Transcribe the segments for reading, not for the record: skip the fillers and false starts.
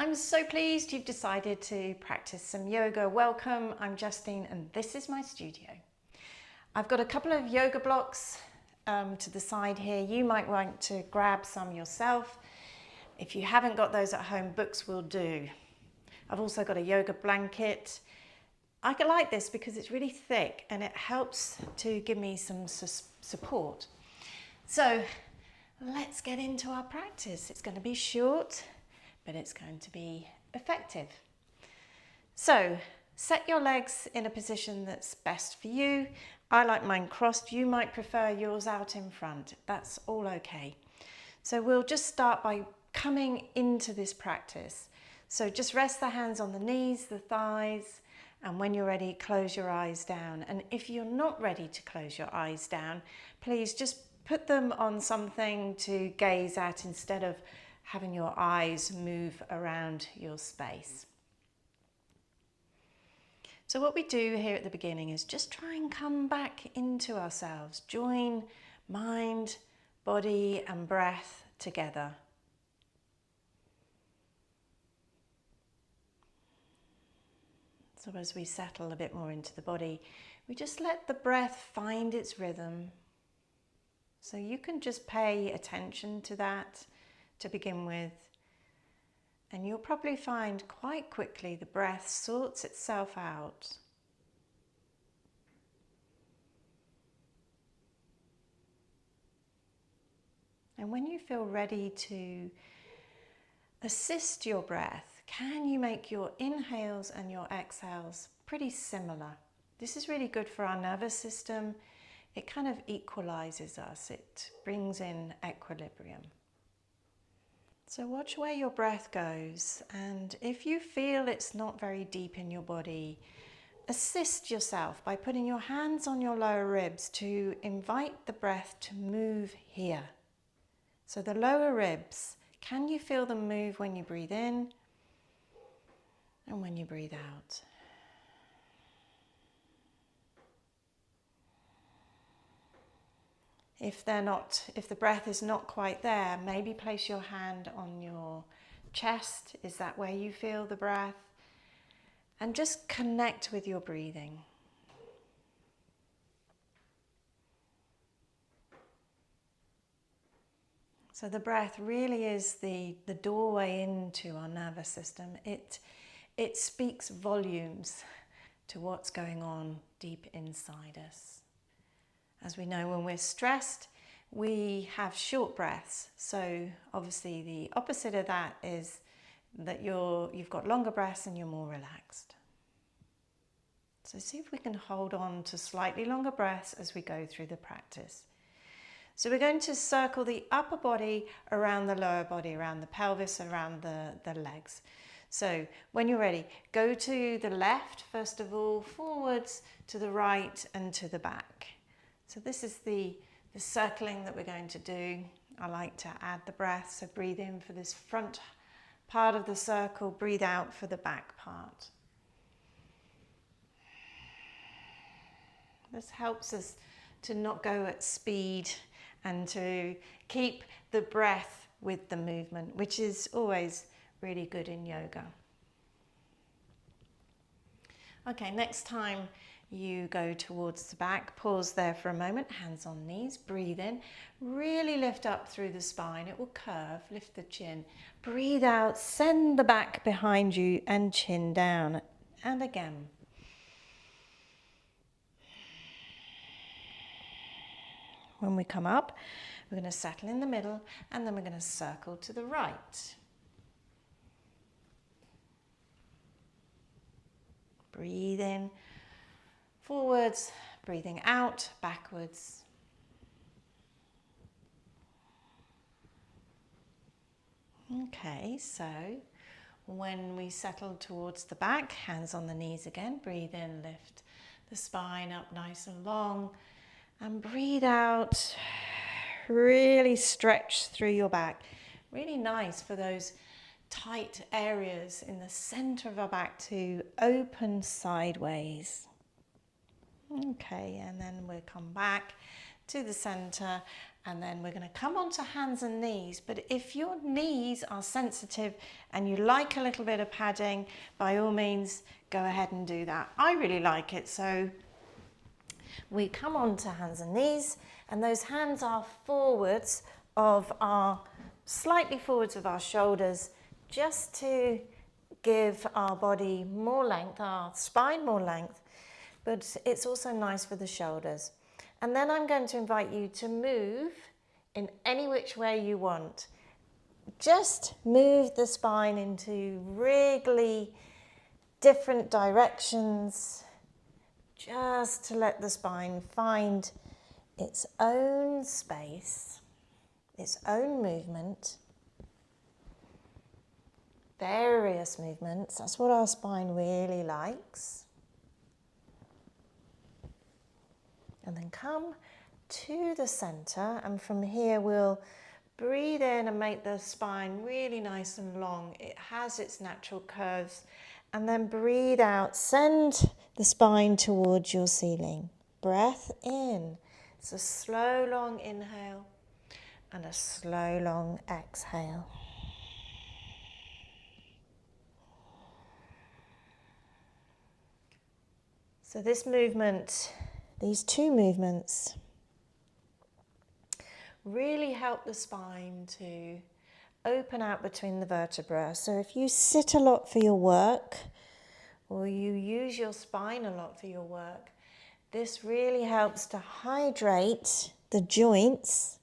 I'm so pleased you've decided to practice some yoga. Welcome, I'm Justine and this is my studio. I've got a couple of yoga blocks to the side here. You might want to grab some yourself. If you haven't got those at home, books will do. I've also got a yoga blanket. I like this because it's really thick and it helps to give me some support. So let's get into our practice. It's going to be short, but it's going to be effective. So set your legs in a position that's best for you. I like mine crossed. You might prefer yours out in front. That's all okay. So we'll just start by coming into this practice. So just rest the hands on the knees, the thighs, and when you're ready, close your eyes down. And if you're not ready to close your eyes down, please just put them on something to gaze at instead of having your eyes move around your space. So what we do here at the beginning is just try and come back into ourselves. Join mind, body and breath together. So as we settle a bit more into the body, we just let the breath find its rhythm. So you can just pay attention to that to begin with. And you'll probably find quite quickly the breath sorts itself out. And when you feel ready to assist your breath, can you make your inhales and your exhales pretty similar? This is really good for our nervous system. It kind of equalizes us. It brings in equilibrium. So watch where your breath goes, and if you feel it's not very deep in your body, assist yourself by putting your hands on your lower ribs to invite the breath to move here. So the lower ribs, can you feel them move when you breathe in and when you breathe out? If the breath is not quite there, maybe place your hand on your chest. Is that where you feel the breath? And just connect with your breathing. So the breath really is the doorway into our nervous system. It speaks volumes to what's going on deep inside us. As we know, when we're stressed, we have short breaths. So obviously the opposite of that is that you've got longer breaths and you're more relaxed. So see if we can hold on to slightly longer breaths as we go through the practice. So we're going to circle the upper body around the lower body, around the pelvis, around the legs. So when you're ready, go to the left, first of all, forwards, to the right and to the back. So this is the circling that we're going to do. I like to add the breath, so breathe in for this front part of the circle, breathe out for the back part. This helps us to not go at speed and to keep the breath with the movement, which is always really good in yoga. Okay, next time you go towards the back, pause there for a moment, hands on knees, breathe in, really lift up through the spine, it will curve, lift the chin, breathe out, send the back behind you and chin down, and again. When we come up, we're going to settle in the middle and then we're going to circle to the right. Breathe in, forwards, breathing out, backwards. Okay, so when we settle towards the back, hands on the knees again, breathe in, lift the spine up nice and long, and breathe out, really stretch through your back. Really nice for those tight areas in the center of our back to open sideways. Okay, and then we'll come back to the center And then we're going to come onto hands and knees. But if your knees are sensitive and you like a little bit of padding, by all means, go ahead and do that. I really like it. So we come onto hands and knees, and those hands are forwards of slightly forwards of our shoulders, just to give our body more length, our spine more length, but it's also nice for the shoulders. And then I'm going to invite you to move in any which way you want. Just move the spine into wriggly, different directions, just to let the spine find its own space, its own movement. Various movements, that's what our spine really likes. And then come to the center, and from here we'll breathe in and make the spine really nice and long. It has its natural curves. And then breathe out, send the spine towards your ceiling. Breath in. It's a slow, long inhale and a slow, long exhale. So this movement, these two movements, really help the spine to open out between the vertebrae. So if you sit a lot for your work, or you use your spine a lot for your work, this really helps to hydrate the joints,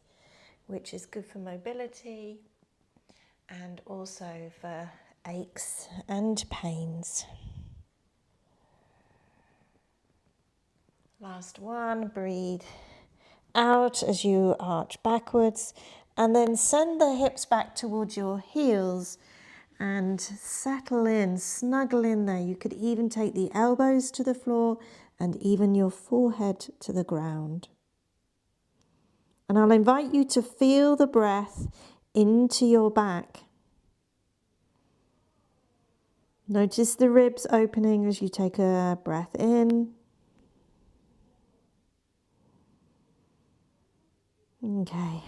which is good for mobility and also for aches and pains. Last one, breathe out as you arch backwards, and then send the hips back towards your heels and settle in, snuggle in there. You could even take the elbows to the floor and even your forehead to the ground. And I'll invite you to feel the breath into your back. Notice the ribs opening as you take a breath in. Okay.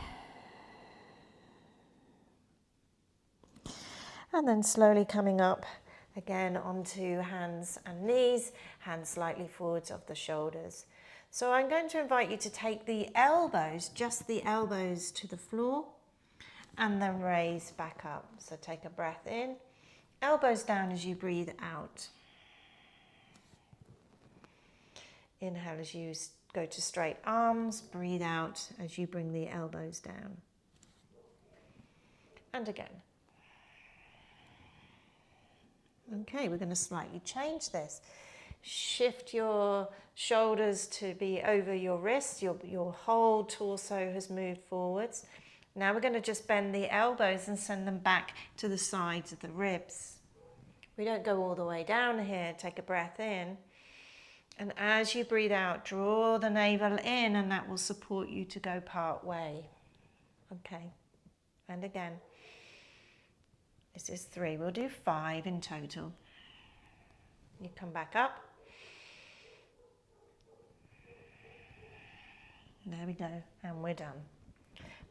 And then slowly coming up again onto hands and knees, hands slightly forwards of the shoulders. So I'm going to invite you to take the elbows, just the elbows, to the floor and then raise back up. So take a breath in, elbows down as you breathe out. Inhale as you go to straight arms, breathe out as you bring the elbows down. And again. Okay, we're going to slightly change this. Shift your shoulders to be over your wrists. Your whole torso has moved forwards. Now we're going to just bend the elbows and send them back to the sides of the ribs. We don't go all the way down here. Take a breath in. And as you breathe out, draw the navel in, and that will support you to go part way. Okay, and again. This is 3. We'll do 5 in total. You come back up. There we go, and we're done.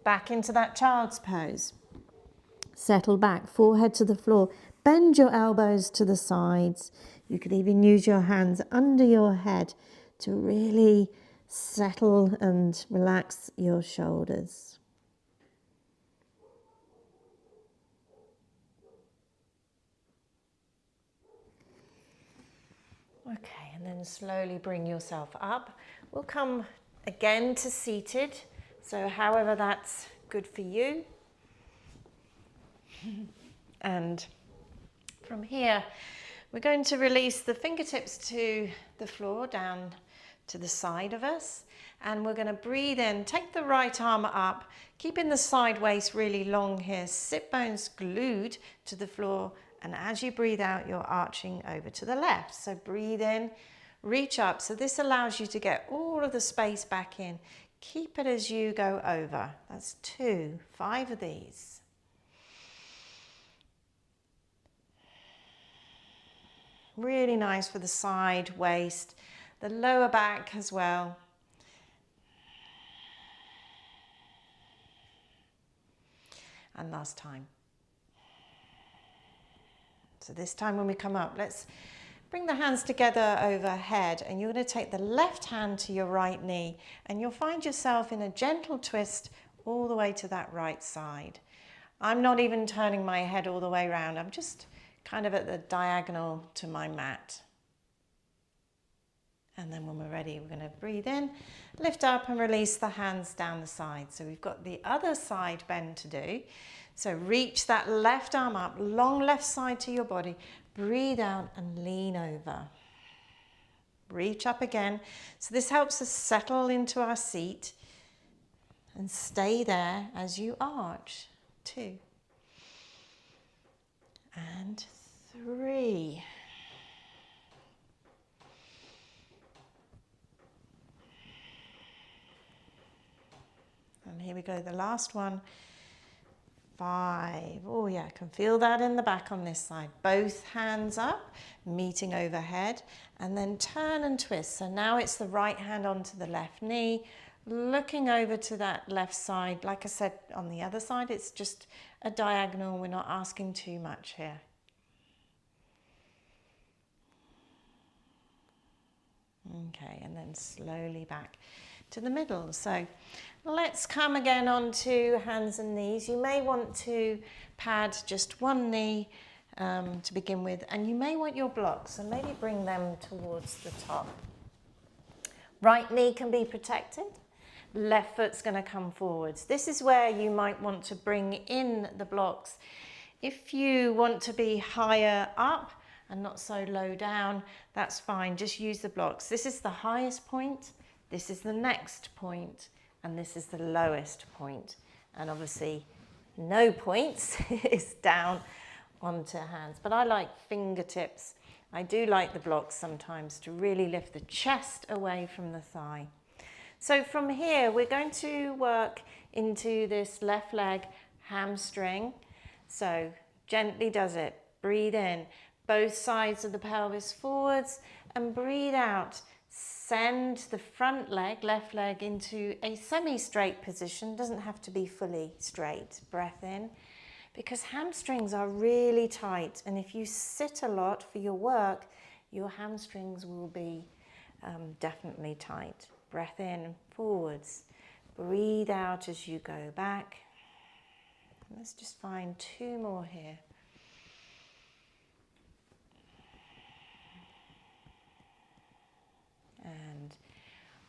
Back into that child's pose. Settle back, forehead to the floor. Bend your elbows to the sides. You could even use your hands under your head to really settle and relax your shoulders. Okay, and then slowly bring yourself up. We'll come again to seated, so however that's good for you. And from here, we're going to release the fingertips to the floor, down to the side of us. And we're going to breathe in, take the right arm up, keeping the side waist really long here, sit bones glued to the floor. And as you breathe out, you're arching over to the left. So breathe in, reach up. So this allows you to get all of the space back in. Keep it as you go over. That's 2, 5 of these. Really nice for the side waist, the lower back as well. and last time. So this time when we come up, let's bring the hands together overhead, and you're going to take the left hand to your right knee, and you'll find yourself in a gentle twist all the way to that right side. I'm not even turning my head all the way around. I'm just kind of at the diagonal to my mat. And then when we're ready, we're going to breathe in, lift up and release the hands down the side. So we've got the other side bend to do. So reach that left arm up, long left side to your body. Breathe out and lean over. Reach up again. So this helps us settle into our seat and stay there as you arch. 2 and 3. And here we go, the last one. 5. Oh yeah, I can feel that in the back on this side. Both hands up, meeting overhead, and then turn and twist. So now it's the right hand onto the left knee, looking over to that left side. Like I said, on the other side, it's just a diagonal. We're not asking too much here. Okay, and then slowly back to the middle. So let's come again onto hands and knees. You may want to pad just one knee to begin with, and you may want your blocks, so maybe bring them towards the top. Right knee can be protected. Left foot's going to come forwards. This is where you might want to bring in the blocks. If you want to be higher up and not so low down, that's fine. Just use the blocks. This is the highest point. This is the next point, and this is the lowest point. And obviously, no points is down onto hands. But I like fingertips. I do like the blocks sometimes to really lift the chest away from the thigh. So from here, we're going to work into this left leg hamstring. So gently does it. Breathe in, both sides of the pelvis forwards, and breathe out. Send the front leg, left leg, into a semi-straight position. Doesn't have to be fully straight. Breath in, because hamstrings are really tight, and if you sit a lot for your work, your hamstrings will be definitely tight. Breath in, forwards. Breathe out as you go back. Let's just find 2 more here. And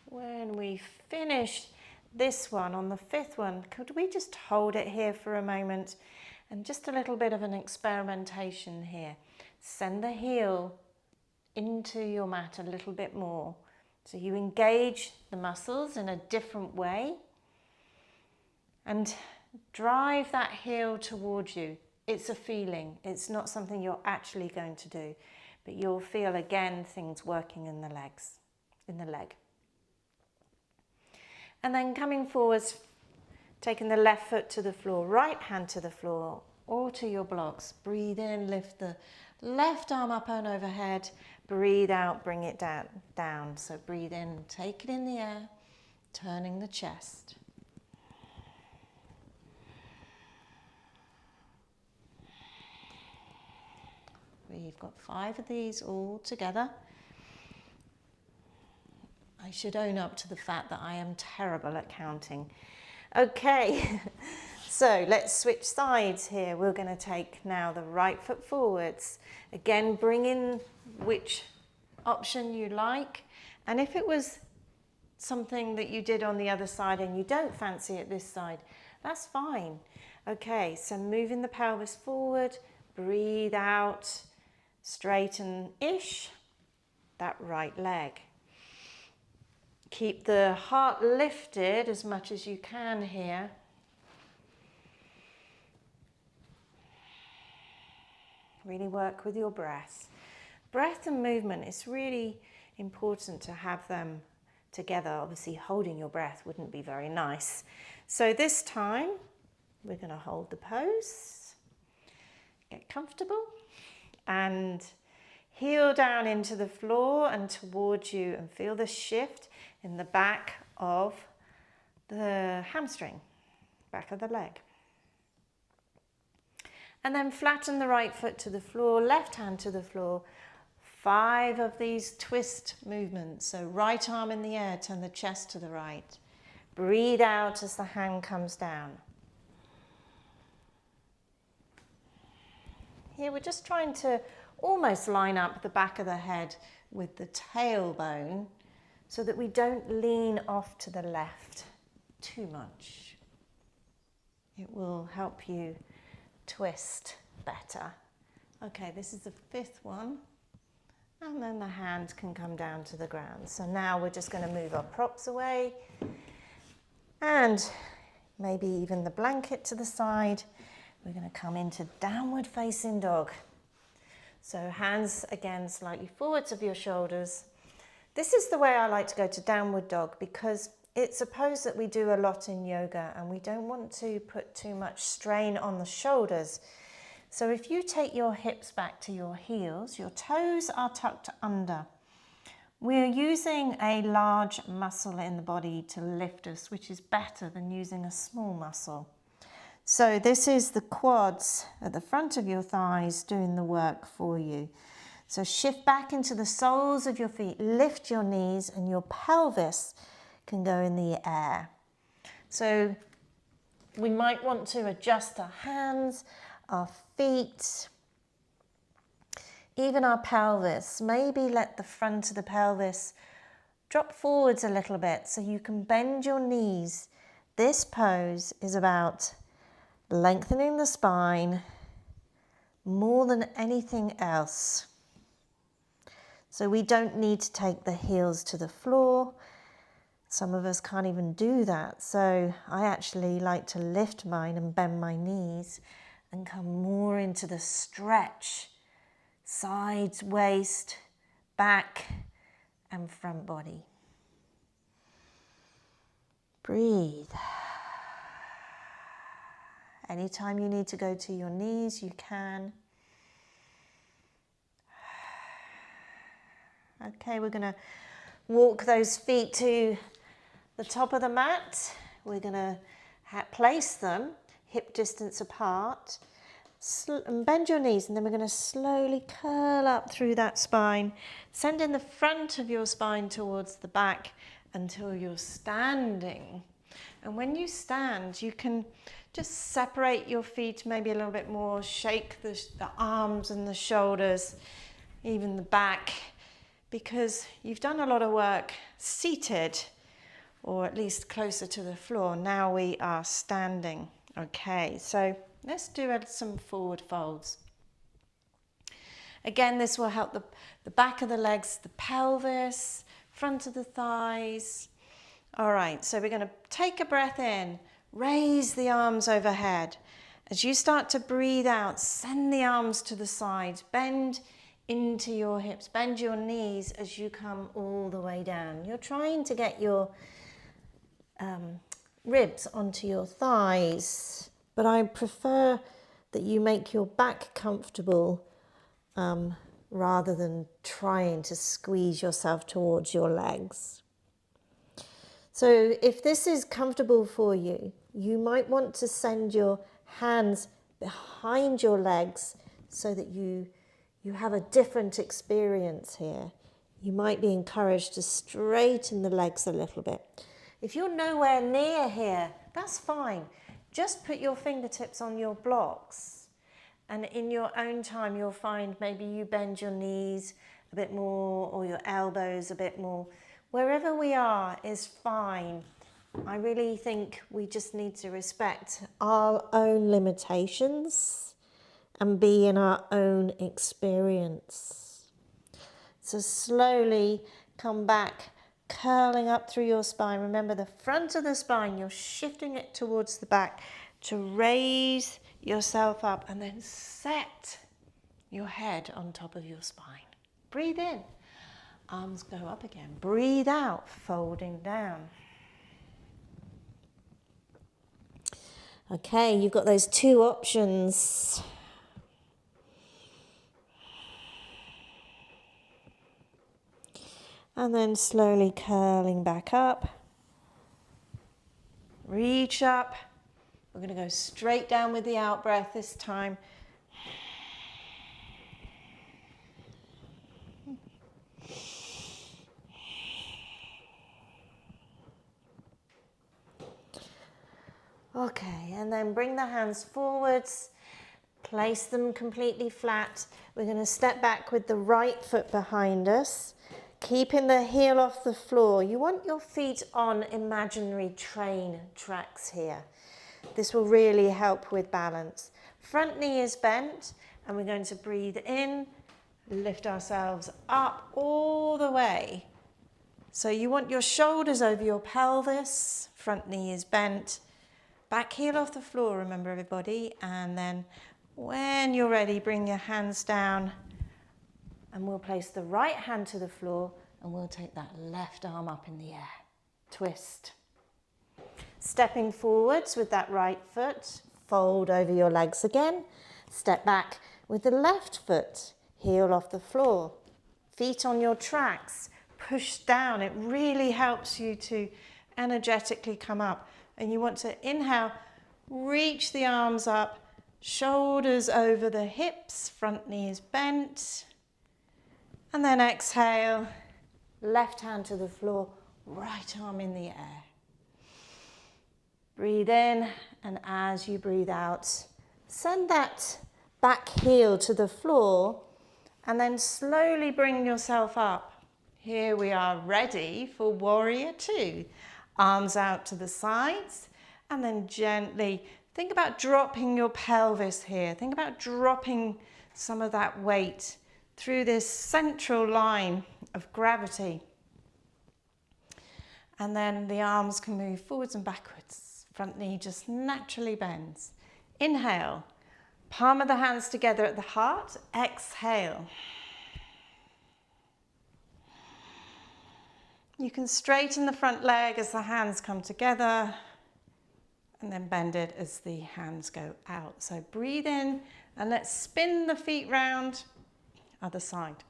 when we finish this one, on the 5th one, could we just hold it here for a moment? And just a little bit of an experimentation here. Send the heel into your mat a little bit more. So you engage the muscles in a different way. And drive that heel towards you. It's a feeling. It's not something you're actually going to do. But you'll feel, again, things working in the legs. In the leg. And then coming forwards, taking the left foot to the floor, right hand to the floor, or to your blocks. Breathe in, lift the left arm up and overhead. Breathe out, bring it down. So breathe in, take it in the air, turning the chest. We've got 5 of these all together. I should own up to the fact that I am terrible at counting. Okay, so let's switch sides here. We're going to take now the right foot forwards. Again, bring in which option you like. And if it was something that you did on the other side and you don't fancy it this side, that's fine. Okay, so moving the pelvis forward, breathe out, straighten-ish that right leg. Keep the heart lifted as much as you can here. Really work with your breath. Breath and movement, it's really important to have them together. Obviously, holding your breath wouldn't be very nice. So this time, we're going to hold the pose. Get comfortable and heel down into the floor and towards you, and feel the shift in the back of the hamstring, back of the leg. And then flatten the right foot to the floor, left hand to the floor. 5 of these twist movements. So right arm in the air, turn the chest to the right. Breathe out as the hand comes down. Here we're just trying to almost line up the back of the head with the tailbone so that we don't lean off to the left too much. It will help you twist better. Okay, this is the 5th one. And then the hand can come down to the ground. So now we're just going to move our props away and maybe even the blanket to the side. We're going to come into downward facing dog. So hands again slightly forwards of your shoulders. This is the way I like to go to downward dog because it's supposed that we do a lot in yoga and we don't want to put too much strain on the shoulders. So if you take your hips back to your heels, your toes are tucked under. We're using a large muscle in the body to lift us, which is better than using a small muscle. So this is the quads at the front of your thighs doing the work for you. So shift back into the soles of your feet, lift your knees, and your pelvis can go in the air. So we might want to adjust our hands, our feet, even our pelvis. Maybe let the front of the pelvis drop forwards a little bit so you can bend your knees. This pose is about lengthening the spine more than anything else. So we don't need to take the heels to the floor. Some of us can't even do that. So I actually like to lift mine and bend my knees and come more into the stretch, sides, waist, back, and front body. Breathe. Anytime you need to go to your knees, you can. Okay, we're going to walk those feet to the top of the mat. We're going to place them hip distance apart, and bend your knees, and then we're going to slowly curl up through that spine, sending the front of your spine towards the back until you're standing. And when you stand, you can just separate your feet maybe a little bit more, shake the arms and the shoulders, even the back, because you've done a lot of work seated, or at least closer to the floor. Now we are standing. Okay, so let's do some forward folds. Again, this will help the back of the legs, the pelvis, front of the thighs. All right, so we're going to take a breath in, raise the arms overhead. As you start to breathe out, send the arms to the sides, bend into your hips, bend your knees as you come all the way down. You're trying to get your ribs onto your thighs, but I prefer that you make your back comfortable rather than trying to squeeze yourself towards your legs. So if this is comfortable for you, you might want to send your hands behind your legs so that you have a different experience here. You might be encouraged to straighten the legs a little bit. If you're nowhere near here, that's fine. Just put your fingertips on your blocks, and in your own time you'll find maybe you bend your knees a bit more or your elbows a bit more. Wherever we are is fine. I really think we just need to respect our own limitations and be in our own experience. So slowly come back, curling up through your spine. Remember the front of the spine, you're shifting it towards the back to raise yourself up and then set your head on top of your spine. Breathe in, arms go up again. Breathe out, folding down. Okay, you've got those two options. And then slowly curling back up. Reach up. We're going to go straight down with the out breath this time. Okay, and then bring the hands forwards, place them completely flat. We're going to step back with the right foot behind us, keeping the heel off the floor. You want your feet on imaginary train tracks here. This will really help with balance. Front knee is bent, and we're going to breathe in, lift ourselves up all the way. So you want your shoulders over your pelvis, front knee is bent, back heel off the floor, remember everybody, and then when you're ready, bring your hands down and we'll place the right hand to the floor and we'll take that left arm up in the air. Twist. Stepping forwards with that right foot, fold over your legs again, step back with the left foot, heel off the floor, feet on your tracks, push down. It really helps you to energetically come up. And you want to inhale, reach the arms up, shoulders over the hips, front knee is bent. And then exhale, left hand to the floor, right arm in the air. Breathe in, and as you breathe out, send that back heel to the floor and then slowly bring yourself up. Here we are ready for warrior two. Arms out to the sides, and then gently think about dropping your pelvis here. Think about dropping some of that weight through this central line of gravity. And then the arms can move forwards and backwards. Front knee just naturally bends. Inhale, palm of the hands together at the heart. Exhale. You can straighten the front leg as the hands come together and then bend it as the hands go out. So breathe in and let's spin the feet round, other side.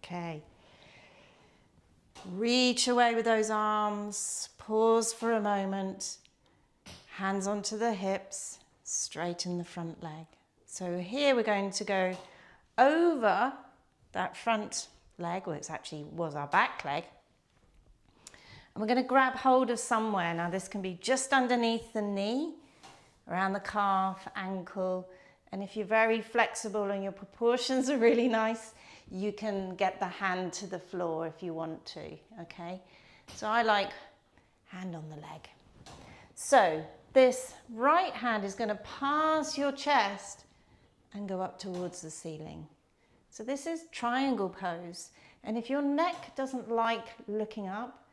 Okay. Reach away with those arms, pause for a moment. Hands onto the hips, straighten the front leg. So here we're going to go over that front leg, well it actually was our back leg. And we're going to grab hold of somewhere. Now this can be just underneath the knee, around the calf, ankle. And if you're very flexible and your proportions are really nice, you can get the hand to the floor if you want to, okay? So I like hand on the leg. So this right hand is going to pass your chest and go up towards the ceiling. So this is triangle pose. And if your neck doesn't like looking up,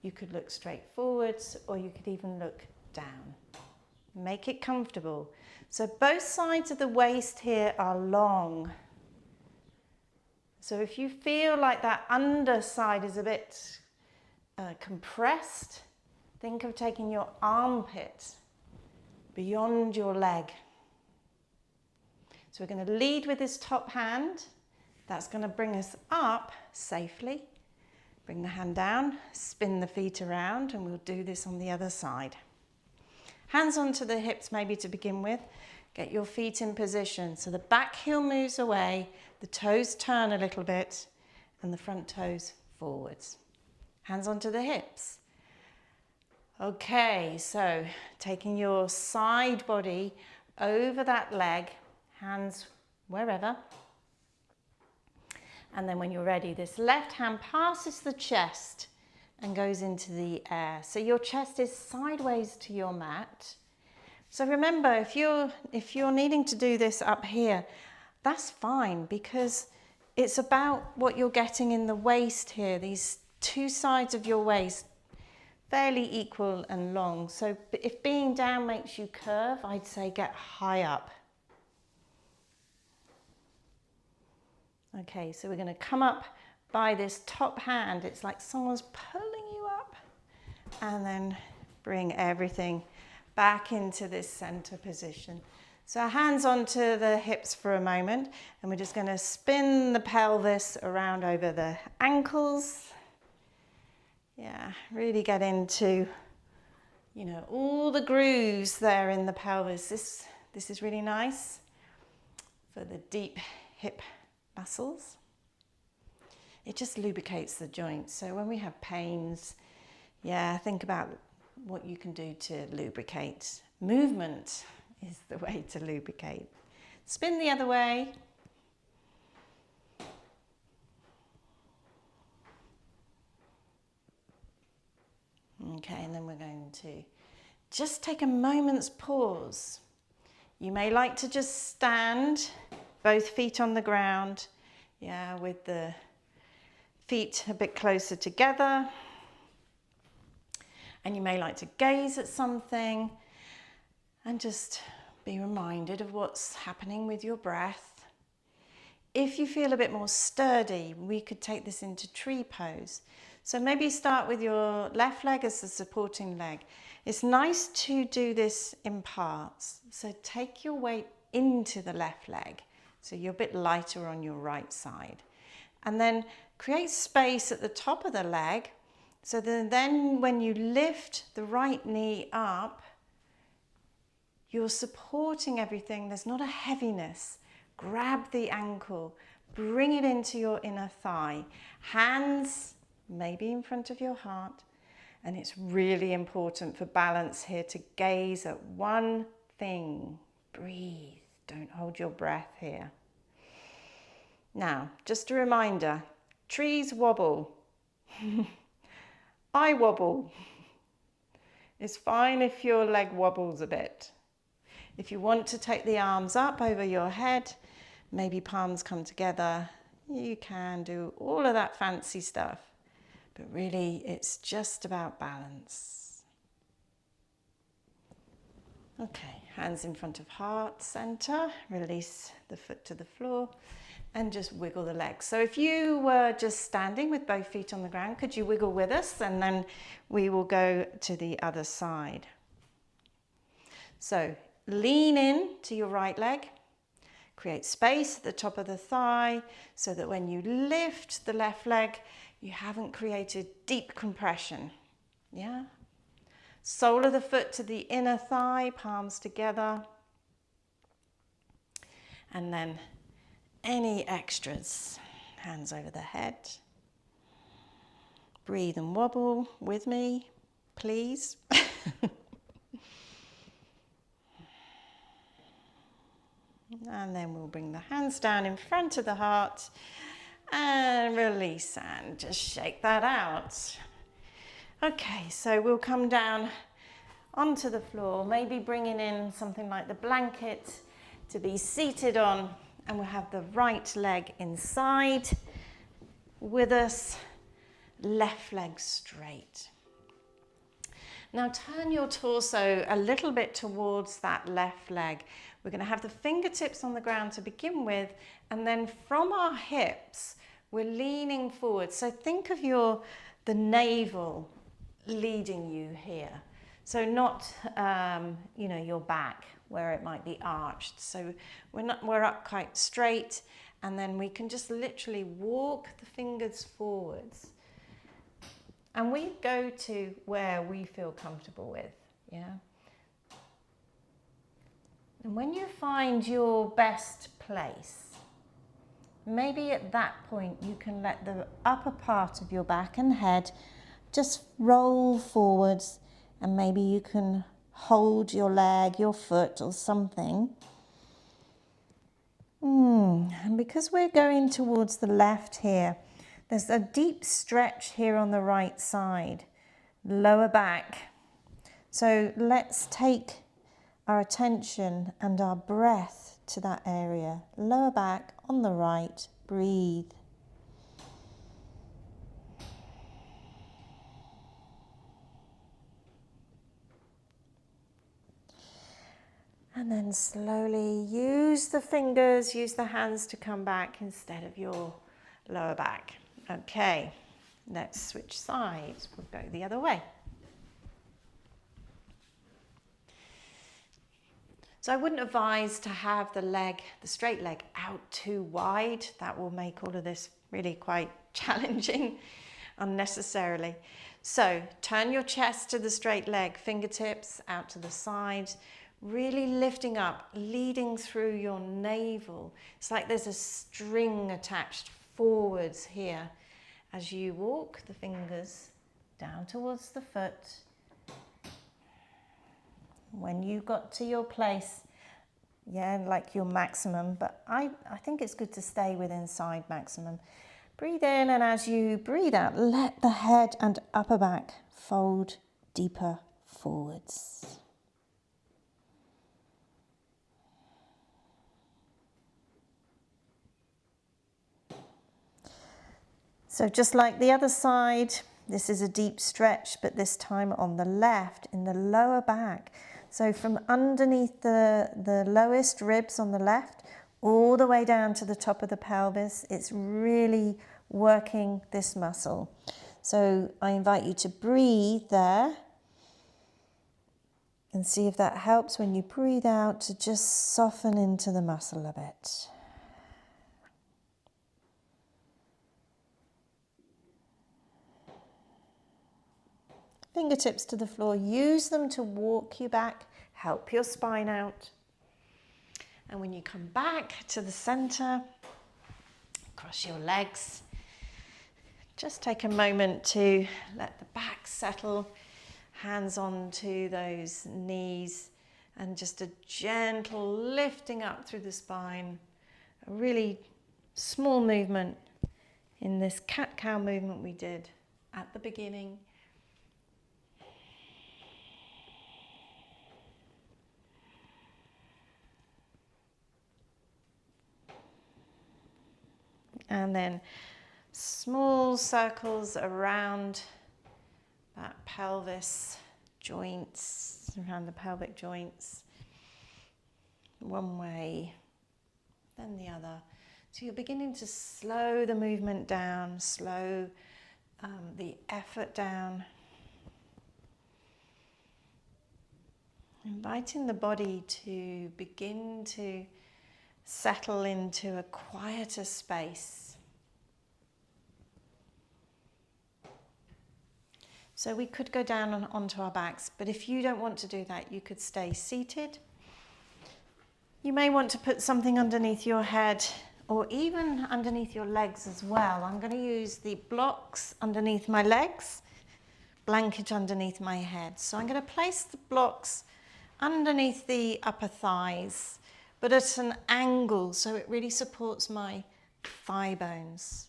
you could look straight forwards or you could even look down. Make it comfortable. So both sides of the waist here are long. So if you feel like that underside is a bit compressed, think of taking your armpit beyond your leg. So we're going to lead with this top hand. That's going to bring us up safely. Bring the hand down, spin the feet around, and we'll do this on the other side. Hands onto the hips maybe to begin with. Get your feet in position. So the back heel moves away, the toes turn a little bit, and the front toes forwards. Hands onto the hips. Okay, so taking your side body over that leg, hands wherever. And then when you're ready, this left hand passes the chest and goes into the air. So your chest is sideways to your mat. So remember, if you're needing to do this up here, that's fine because it's about what you're getting in the waist here. These two sides of your waist, fairly equal and long. So if being down makes you curve, I'd say get high up. Okay, so we're going to come up by this top hand. It's like someone's pulling you up, and then bring everything back into this center position. So hands onto the hips for a moment, and we're just going to spin the pelvis around over the ankles. Yeah, really get into, all the grooves there in the pelvis. This is really nice. for the deep hip muscles. It just lubricates the joints. So when we have pains, yeah, think about what you can do to lubricate. Movement is the way to lubricate. Spin the other way. Okay, and then we're going to just take a moment's pause. You may like to just stand, both feet on the ground, yeah, with the feet a bit closer together. And you may like to gaze at something and just be reminded of what's happening with your breath. If you feel a bit more sturdy, we could take this into tree pose. So maybe start with your left leg as the supporting leg. It's nice to do this in parts. So take your weight into the left leg, so you're a bit lighter on your right side. And then create space at the top of the leg, so that then when you lift the right knee up, you're supporting everything. There's not a heaviness. Grab the ankle, bring it into your inner thigh. Hands maybe in front of your heart. And it's really important for balance here to gaze at one thing. Breathe. Don't hold your breath here. Now, just a reminder, trees wobble. I wobble. It's fine if your leg wobbles a bit. If you want to take the arms up over your head, maybe palms come together, you can do all of that fancy stuff. But really, it's just about balance. Okay, hands in front of heart center, release the foot to the floor and just wiggle the legs. So if you were just standing with both feet on the ground, could you wiggle with us? And then we will go to the other side. So lean in to your right leg, create space at the top of the thigh so that when you lift the left leg, you haven't created deep compression. Yeah? Sole of the foot to the inner thigh, palms together. And then any extras, hands over the head. Breathe and wobble with me, please. And then we'll bring the hands down in front of the heart and release and just shake that out. Okay, so we'll come down onto the floor, maybe bringing in something like the blanket to be seated on, and we'll have the right leg inside with us, left leg straight. Now turn your torso a little bit towards that left leg. We're going to have the fingertips on the ground to begin with, and then from our hips, we're leaning forward. So think of the navel leading you here. So not, your back where it might be arched. So we're up quite straight, and then we can just literally walk the fingers forwards. And we go to where we feel comfortable with, yeah? And when you find your best place, maybe at that point you can let the upper part of your back and head just roll forwards, and maybe you can hold your leg, your foot or something. And because we're going towards the left here, there's a deep stretch here on the right side, lower back. So let's take our attention and our breath to that area. Lower back on the right, breathe. And then slowly use the fingers, use the hands to come back instead of your lower back. Okay, let's switch sides. We'll go the other way. So I wouldn't advise to have the straight leg out too wide. That will make all of this really quite challenging unnecessarily. So turn your chest to the straight leg, fingertips out to the side. really lifting up, leading through your navel. It's like there's a string attached forwards here as you walk the fingers down towards the foot. When you got to your place, yeah, like your maximum, but I think it's good to stay with inside maximum. Breathe in, and as you breathe out, let the head and upper back fold deeper forwards. So just like the other side, this is a deep stretch, but this time on the left, in the lower back. So from underneath the lowest ribs on the left, all the way down to the top of the pelvis, it's really working this muscle. So I invite you to breathe there and see if that helps when you breathe out to just soften into the muscle a bit. Fingertips to the floor, use them to walk you back, help your spine out. And when you come back to the center, cross your legs. Just take a moment to let the back settle, hands onto those knees, and just a gentle lifting up through the spine. A really small movement in this cat-cow movement we did at the beginning. And then small circles around that pelvis joints, around the pelvic joints. One way, then the other. So you're beginning to slow the movement down, slow the effort down. Inviting the body to begin to settle into a quieter space. So we could go down onto our backs, but if you don't want to do that, you could stay seated. You may want to put something underneath your head or even underneath your legs as well. I'm going to use the blocks underneath my legs, blanket underneath my head. So I'm going to place the blocks underneath the upper thighs, but at an angle, so it really supports my thigh bones.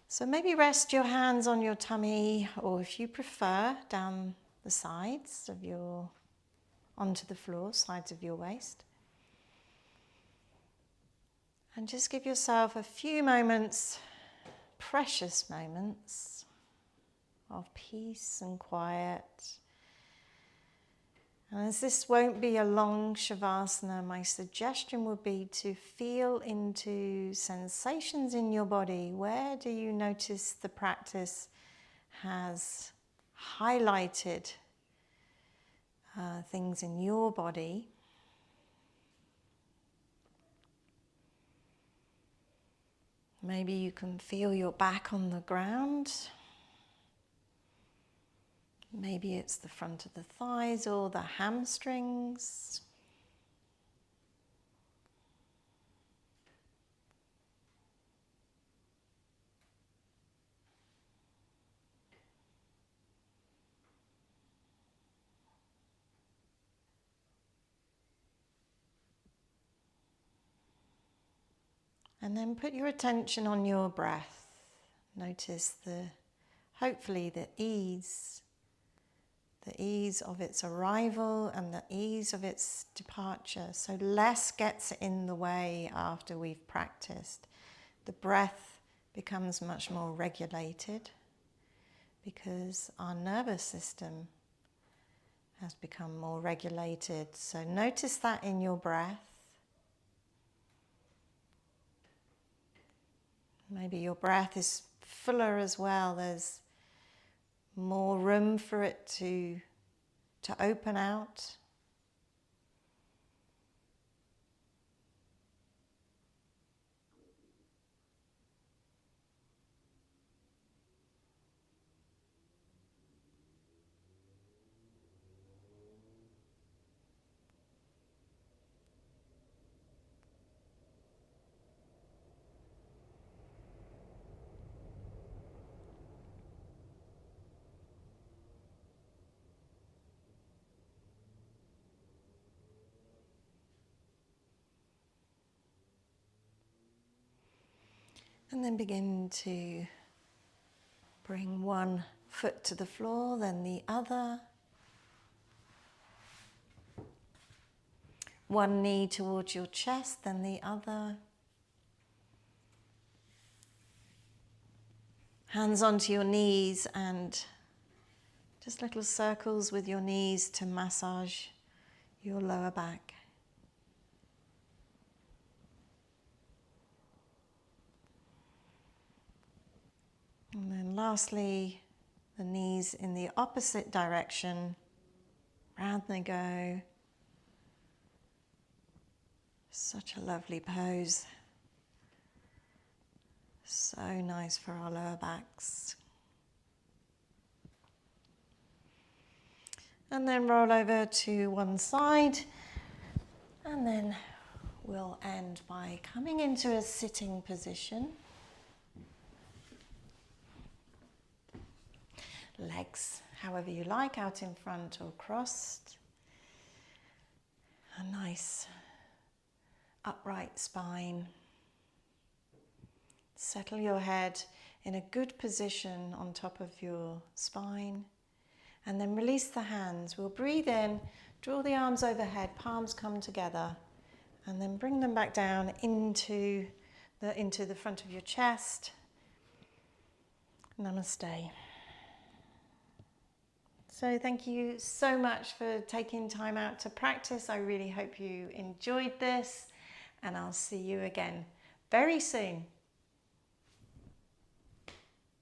So maybe rest your hands on your tummy, or if you prefer, down the sides of onto the floor, sides of your waist. And just give yourself a few moments, precious moments of peace and quiet. And as this won't be a long Shavasana, my suggestion would be to feel into sensations in your body. Where do you notice the practice has highlighted things in your body? Maybe you can feel your back on the ground. Maybe it's the front of the thighs or the hamstrings. And then put your attention on your breath. Notice hopefully the ease of its arrival and the ease of its departure. So less gets in the way after we've practiced. The breath becomes much more regulated because our nervous system has become more regulated. So notice that in your breath. Maybe your breath is fuller as well. There's more room for it to open out. And then begin to bring one foot to the floor, then the other. One knee towards your chest, then the other. Hands onto your knees and just little circles with your knees to massage your lower back. And then lastly, the knees in the opposite direction. Round they go. Such a lovely pose. So nice for our lower backs. And then roll over to one side. And then we'll end by coming into a sitting position. Legs, however you like, out in front or crossed. A nice upright spine. Settle your head in a good position on top of your spine. And then release the hands. We'll breathe in, draw the arms overhead, palms come together. And then bring them back down into the front of your chest. Namaste. So thank you so much for taking time out to practice. I really hope you enjoyed this, and I'll see you again very soon.